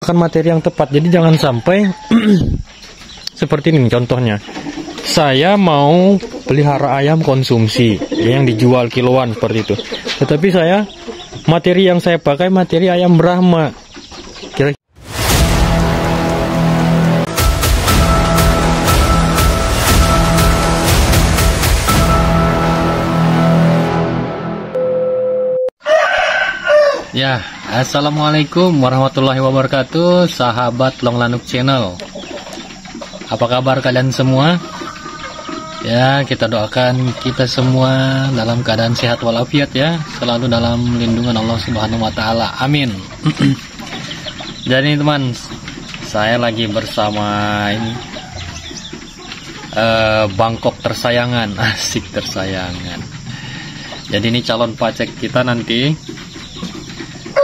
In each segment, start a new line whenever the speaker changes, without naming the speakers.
menggunakan materi yang tepat. Jadi jangan sampai seperti ini contohnya. Saya mau pelihara ayam konsumsi yang dijual kiloan seperti itu. Tetapi materi yang saya pakai materi ayam Brahma.
Ya, assalamualaikum warahmatullahi wabarakatuh, sahabat Long Lanuk Channel. Apa kabar kalian semua? Ya, kita doakan kita semua dalam keadaan sehat walafiat ya, selalu dalam lindungan Allah Subhanahu wa taala. Amin. Jadi teman, saya lagi bersama ini Bangkok tersayangan, asik tersayangan. Jadi ini calon pacek kita nanti.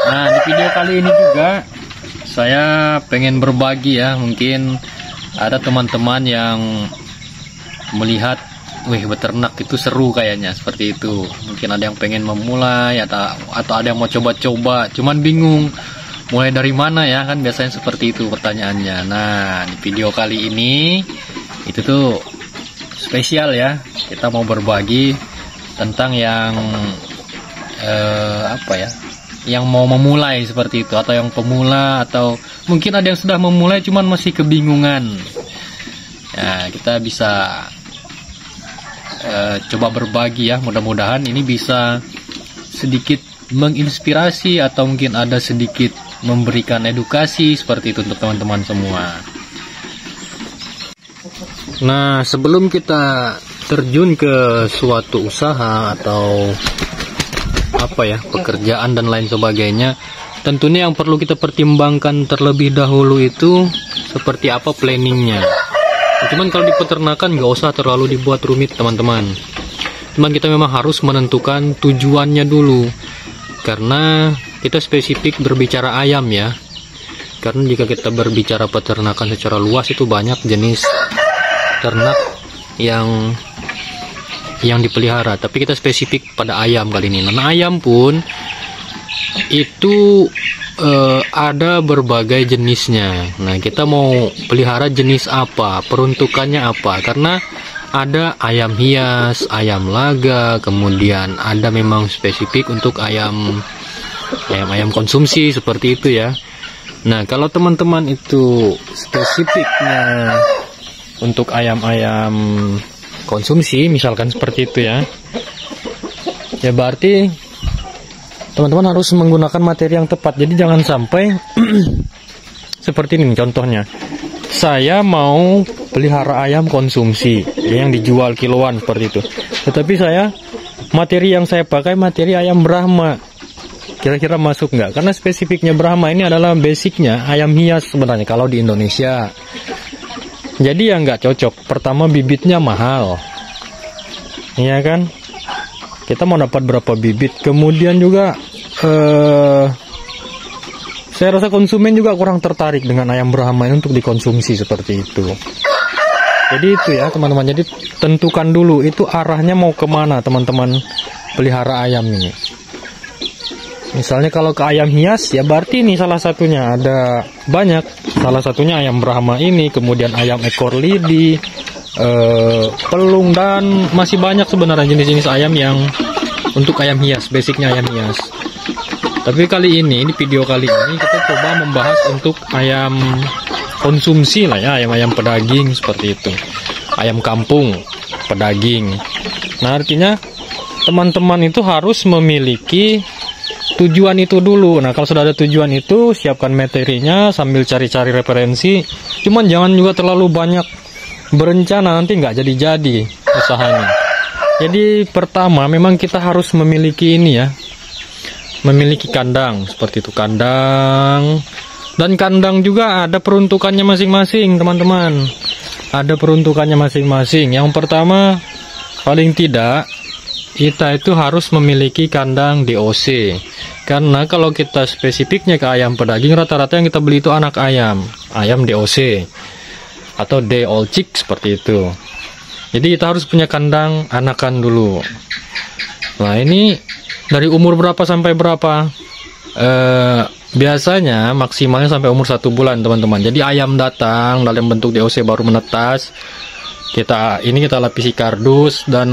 Nah, di video kali ini juga saya pengen berbagi ya, mungkin ada teman-teman yang melihat, wih beternak itu seru kayaknya seperti itu. Mungkin ada yang pengen memulai atau ada yang mau coba-coba, cuman bingung mulai dari mana ya, kan biasanya seperti itu pertanyaannya. Nah, di video kali ini itu tuh spesial ya, kita mau berbagi tentang yang yang mau memulai seperti itu, atau yang pemula, atau mungkin ada yang sudah memulai cuman masih kebingungan. Ya, kita bisa coba berbagi ya, mudah-mudahan ini bisa sedikit menginspirasi atau mungkin ada sedikit memberikan edukasi seperti itu untuk teman-teman semua. Nah, sebelum kita terjun ke suatu usaha atau pekerjaan dan lain sebagainya, tentunya yang perlu kita pertimbangkan terlebih dahulu itu seperti apa planningnya. Cuman kalau di peternakan nggak usah terlalu dibuat rumit teman-teman. Cuman kita memang harus menentukan tujuannya dulu, karena kita spesifik berbicara ayam ya. Karena jika kita berbicara peternakan secara luas itu banyak jenis ternak yang dipelihara, tapi kita spesifik pada ayam kali ini. Nah, ayam pun itu ada berbagai jenisnya. Nah, kita mau pelihara jenis apa, peruntukannya apa, karena ada ayam hias, ayam laga, kemudian ada memang spesifik untuk ayam konsumsi seperti itu ya. Nah, kalau teman-teman itu spesifiknya untuk ayam-ayam konsumsi misalkan seperti itu ya, berarti teman-teman harus menggunakan materi yang tepat. Jadi jangan sampai seperti ini contohnya. Saya mau pelihara ayam konsumsi yang dijual kiloan seperti itu. Tetapi materi yang saya pakai materi ayam Brahma. Kira-kira masuk nggak? Karena spesifiknya Brahma ini adalah basicnya ayam hias sebenarnya kalau di Indonesia. Jadi ya nggak cocok. Pertama, bibitnya mahal, iya kan? Kita mau dapat berapa bibit? Kemudian juga saya rasa konsumen juga kurang tertarik dengan ayam Brahma ini untuk dikonsumsi seperti itu. Jadi itu ya teman-teman. Jadi tentukan dulu itu arahnya mau kemana teman-teman pelihara ayam ini. Misalnya kalau ke ayam hias ya berarti ini salah satunya, ada banyak. Salah satunya ayam Brahma ini, kemudian ayam ekor lidi, pelung, dan masih banyak sebenarnya jenis-jenis ayam yang untuk ayam hias, basicnya ayam hias. Tapi kali ini video kali ini kita coba membahas untuk ayam konsumsi lah ya, ayam-ayam pedaging seperti itu. Ayam kampung, pedaging. Nah, artinya teman-teman itu harus memiliki tujuan itu dulu. Nah, kalau sudah ada tujuan itu, siapkan materinya sambil cari-cari referensi. Cuman jangan juga terlalu banyak berencana, nanti nggak jadi-jadi usahanya. Jadi pertama memang kita harus memiliki ini ya, memiliki kandang seperti itu, kandang. Dan kandang juga ada peruntukannya masing-masing teman-teman. Ada peruntukannya masing-masing. Yang pertama, paling tidak kita itu harus memiliki kandang DOC. Karena kalau kita spesifiknya ke ayam pedaging, rata-rata yang kita beli itu anak ayam DOC atau day old chick seperti itu. Jadi kita harus punya kandang anakan dulu. Nah, ini dari umur berapa sampai berapa? biasanya maksimalnya sampai umur 1 bulan teman-teman. Jadi ayam datang dalam bentuk DOC baru menetas, kita lapisi kardus, dan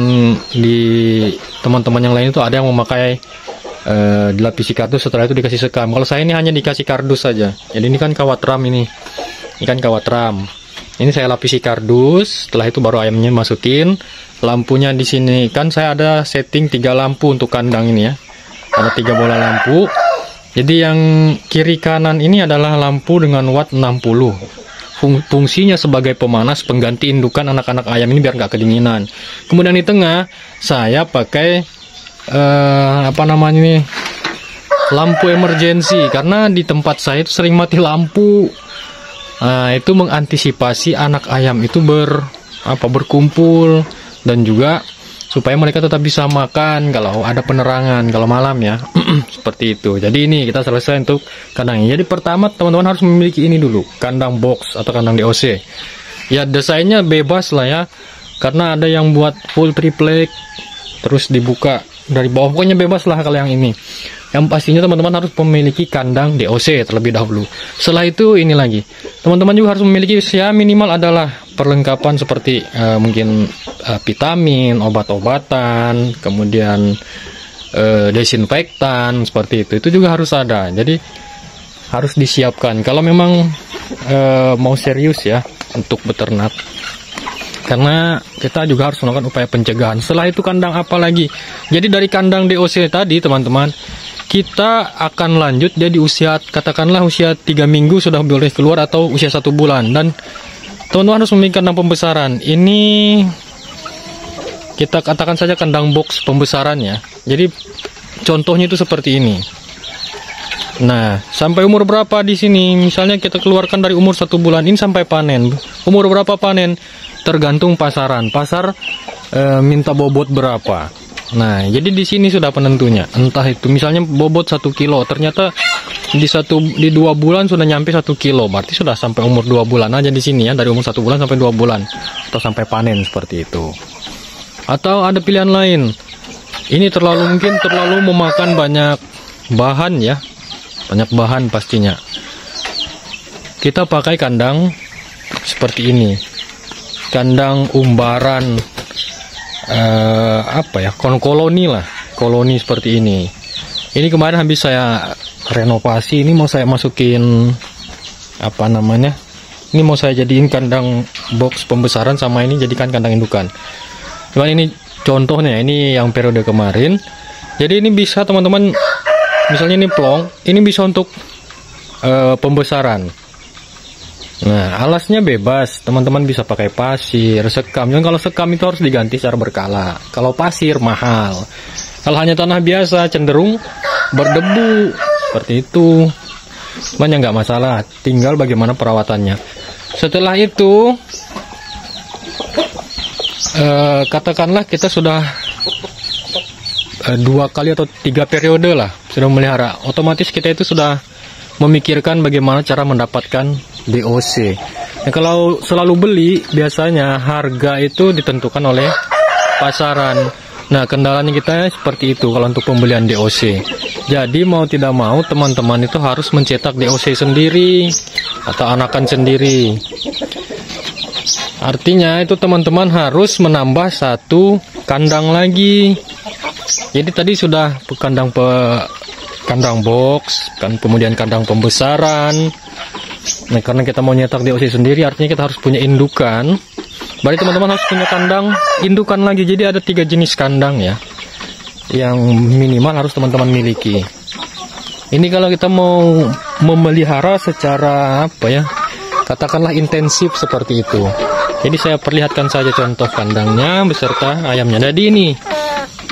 di teman-teman yang lain itu ada yang memakai dilapisi kardus, setelah itu dikasih sekam. Kalau saya ini hanya dikasih kardus saja. Jadi ini kan kawat ram, ini kan kawat ram. Ini saya lapisi kardus, setelah itu baru ayamnya masukin. Lampunya di sini kan saya ada setting 3 lampu untuk kandang ini ya. Ada 3 bola lampu. Jadi yang kiri kanan ini adalah lampu dengan watt 60. Fungsinya sebagai pemanas pengganti indukan anak-anak ayam ini biar nggak kedinginan. Kemudian di tengah saya pakai lampu emergency, karena di tempat saya itu sering mati lampu. Nah, itu mengantisipasi anak ayam itu berkumpul, dan juga supaya mereka tetap bisa makan kalau ada penerangan kalau malam ya. Seperti itu. Jadi ini kita selesai untuk kandangnya. Jadi pertama teman-teman harus memiliki ini dulu, kandang box atau kandang DOC. Ya desainnya bebas lah ya, karena ada yang buat full triplek terus dibuka dari bawah, pokoknya bebas lah kalau yang ini. Yang pastinya teman-teman harus memiliki kandang DOC terlebih dahulu. Setelah itu ini lagi, teman-teman juga harus memiliki ya minimal adalah perlengkapan seperti mungkin vitamin, obat-obatan, kemudian desinfektan seperti itu. Itu juga harus ada. Jadi harus disiapkan kalau memang mau serius ya untuk beternak. Karena kita juga harus melakukan upaya pencegahan. Setelah itu kandang apa lagi? Jadi dari kandang DOC tadi teman-teman, kita akan lanjut jadi usia, katakanlah usia 3 minggu sudah boleh keluar, atau usia 1 bulan. Dan teman-teman harus memiliki kandang pembesaran. Ini kita katakan saja kandang box pembesarannya. Jadi contohnya itu seperti ini. Nah, sampai umur berapa di sini? Misalnya kita keluarkan dari umur 1 bulan ini sampai panen. Umur berapa panen? Tergantung pasaran. Pasar minta bobot berapa. Nah, jadi di sini sudah penentunya. Entah itu misalnya bobot 1 kilo, ternyata di 2 bulan sudah nyampe 1 kilo. Berarti sudah sampai umur 2 bulan aja di sini ya, dari umur 1 bulan sampai 2 bulan atau sampai panen seperti itu. Atau ada pilihan lain. Ini mungkin terlalu memakan banyak bahan ya. Banyak bahan pastinya. Kita pakai kandang seperti ini. Kandang umbaran koloni lah, koloni seperti ini. Ini kemarin habis saya renovasi, ini mau saya masukin ini mau saya jadiin kandang box pembesaran, sama ini jadikan kandang indukan. Cuman ini contohnya, ini yang periode kemarin. Jadi ini bisa teman-teman, misalnya ini plong, ini bisa untuk pembesaran. Nah, alasnya bebas, teman-teman bisa pakai pasir, sekam. Yang kalau sekam itu harus diganti secara berkala. Kalau pasir mahal. Kalau hanya tanah biasa cenderung berdebu seperti itu. Banyak nggak masalah, tinggal bagaimana perawatannya. Setelah itu, katakanlah kita sudah 2 kali atau 3 periode lah sudah melihara. Otomatis kita itu sudah memikirkan bagaimana cara mendapatkan DOC. Nah, kalau selalu beli, biasanya harga itu ditentukan oleh pasaran. Nah, kendalanya kita seperti itu kalau untuk pembelian DOC. Jadi mau tidak mau teman-teman itu harus mencetak DOC sendiri atau anakan sendiri. Artinya itu teman-teman harus menambah 1 kandang lagi. Jadi tadi sudah kandang box, kan, kemudian kandang pembesaran. Nah, karena kita mau nyetak DOC sendiri, artinya kita harus punya indukan. Berarti teman-teman harus punya kandang indukan lagi. Jadi ada 3 jenis kandang ya, yang minimal harus teman-teman miliki. Ini kalau kita mau memelihara secara katakanlah intensif seperti itu. Jadi saya perlihatkan saja contoh kandangnya beserta ayamnya. Jadi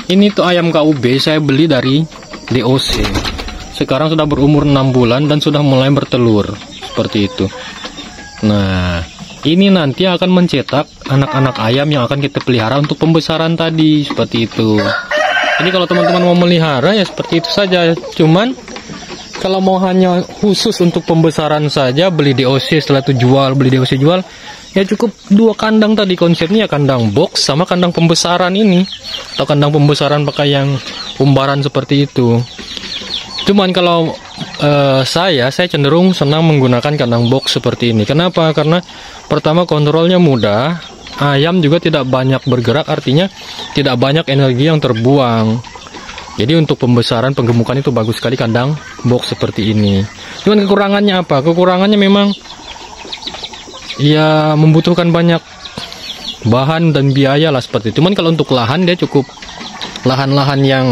ini tuh ayam KUB saya beli dari DOC. Sekarang sudah berumur 6 bulan dan sudah mulai bertelur seperti itu. Nah, ini nanti akan mencetak anak-anak ayam yang akan kita pelihara untuk pembesaran tadi seperti itu. Jadi kalau teman-teman mau melihara ya seperti itu saja. Cuman kalau mau hanya khusus untuk pembesaran saja, beli DOC, setelah itu beli DOC jual, ya cukup 2 kandang tadi. Konsepnya kandang box sama kandang pembesaran ini, atau kandang pembesaran pakai yang umbaran seperti itu. Cuman kalau saya cenderung senang menggunakan kandang box seperti ini. Kenapa? Karena pertama kontrolnya mudah, ayam juga tidak banyak bergerak, artinya tidak banyak energi yang terbuang. Jadi untuk pembesaran penggemukan itu bagus sekali kandang box seperti ini. Cuman kekurangannya apa? Kekurangannya memang ya membutuhkan banyak bahan dan biaya lah seperti itu. Cuman kalau untuk lahan dia cukup, lahan-lahan yang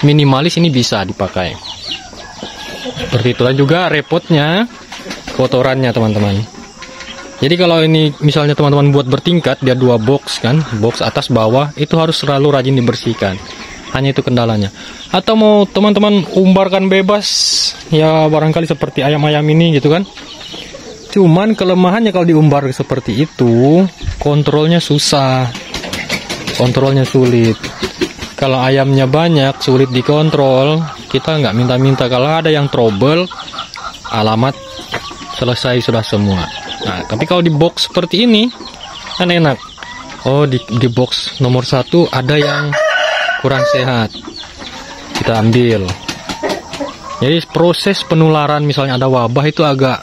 minimalis ini bisa dipakai. Seperti itulah juga repotnya kotorannya teman-teman. Jadi kalau ini misalnya teman-teman buat bertingkat, dia 2 box kan, box atas bawah, itu harus selalu rajin dibersihkan. Hanya itu kendalanya. Atau mau teman-teman umbarkan bebas, ya barangkali seperti ayam-ayam ini gitu kan. Cuman kelemahannya kalau diumbar seperti itu, kontrolnya susah, kontrolnya sulit. Kalau ayamnya banyak, sulit dikontrol, kita nggak minta-minta. Kalau ada yang trouble, alamat selesai sudah semua. Nah, tapi kalau di box seperti ini, kan enak. Oh, di box nomor 1 ada yang kurang sehat, kita ambil. Jadi proses penularan misalnya ada wabah itu agak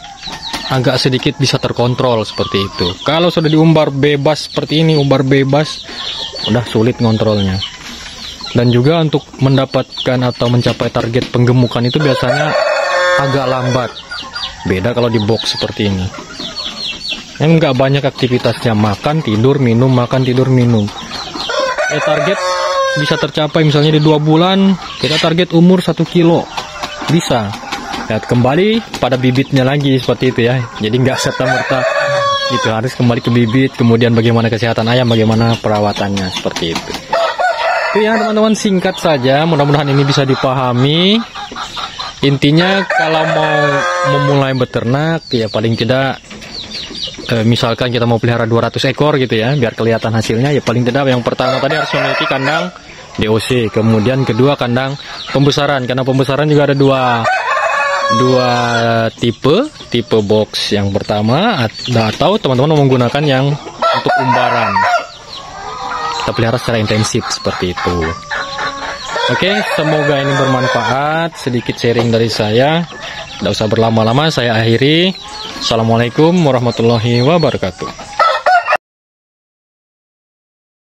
sedikit bisa terkontrol seperti itu. Kalau sudah diumbar bebas seperti ini, umbar bebas, udah sulit ngontrolnya. Dan juga untuk mendapatkan atau mencapai target penggemukan itu biasanya agak lambat. Beda kalau di box seperti ini. Yang nggak banyak aktivitasnya, makan, tidur, minum, makan, tidur, minum. Target bisa tercapai misalnya di 2 bulan, kita target umur 1 kilo. Bisa. Lihat kembali pada bibitnya lagi seperti itu ya. Jadi nggak serta-merta gitu, harus kembali ke bibit, kemudian bagaimana kesehatan ayam, bagaimana perawatannya, seperti itu. Itu ya teman-teman, singkat saja, mudah-mudahan ini bisa dipahami. Intinya kalau mau memulai beternak ya paling tidak misalkan kita mau pelihara 200 ekor gitu ya, biar kelihatan hasilnya, ya paling tidak yang pertama tadi harus memiliki kandang DOC, kemudian kedua kandang pembesaran, karena pembesaran juga ada dua tipe box. Yang pertama atau teman-teman menggunakan yang untuk umbaran, kita pelihara secara intensif seperti itu. Oke, semoga ini bermanfaat. Sedikit sharing dari saya, tidak usah berlama-lama, saya akhiri. Assalamualaikum warahmatullahi wabarakatuh.